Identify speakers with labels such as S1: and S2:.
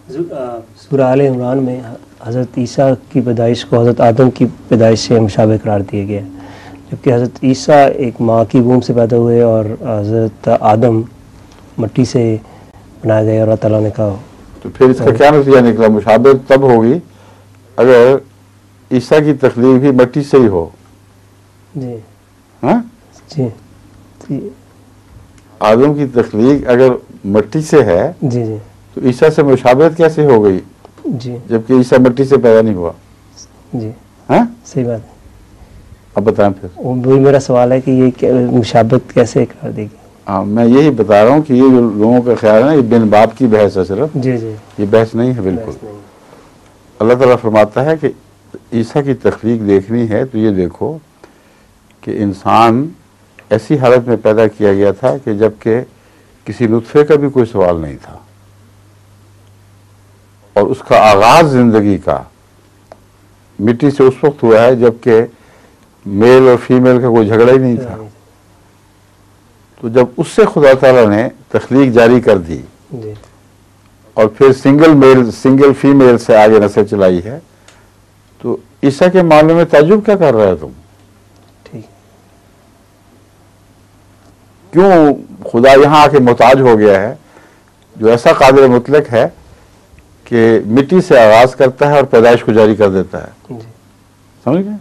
S1: सूरह आले इमरान में हज़रत ईसा की पैदाइश को हज़रत आदम की पैदाइश से मुशाबह करार दिया गया है, जबकि हज़रत ईसा एक माँ की वूम से पैदा हुए और हज़रत आदम मिट्टी से बनाया गया। और अल्लाह ताला ने कहा,
S2: तो फिर इसका क्या नतीजा निकला? मुशाबह तब होगी अगर ईसा की तख्लीक भी मिट्टी से ही हो।
S1: जी
S2: हाँ
S1: जी जी
S2: आदम की तख्लीक अगर मिट्टी से है
S1: जी जी
S2: तो ईसा से मुशाबहत कैसे हो गई,
S1: जी
S2: जबकि ईसा मिट्टी से पैदा नहीं हुआ?
S1: जी
S2: हाँ
S1: सही बात है।
S2: अब बताएं फिर।
S1: वही मेरा सवाल है कि ये मुशाबहत कैसे करार देगी?
S2: हाँ मैं यही बता रहा हूँ कि ये जो लोगों का ख्याल है ना, ये बिन बाप की बहस है सिर्फ,
S1: जी जी
S2: ये बहस नहीं है बिल्कुल।
S1: बहस नहीं।
S2: अल्लाह ताला फरमाता है कि ईसा की तख्लीक देखनी है तो ये देखो कि इंसान ऐसी हालत में पैदा किया गया था कि जबकि किसी नुत्फे का भी कोई सवाल नहीं था, और उसका आगाज जिंदगी का मिट्टी से उस वक्त हुआ है जबकि मेल और फीमेल का कोई झगड़ा ही नहीं था। तो जब उससे खुदा ताला ने तख्लीक जारी कर दी
S1: जी
S2: और फिर सिंगल फीमेल से आगे नस्ल चलाई है, तो ईसा के मामले में ताज्जुब क्या कर रहे हो तुम?
S1: ठीक।
S2: क्यों खुदा यहाँ आके मोहताज हो गया है, जो ऐसा कादिर मुतलक है कि मिट्टी से आगाज करता है और पैदाइश को जारी कर देता है?
S1: जी
S2: समझ गए?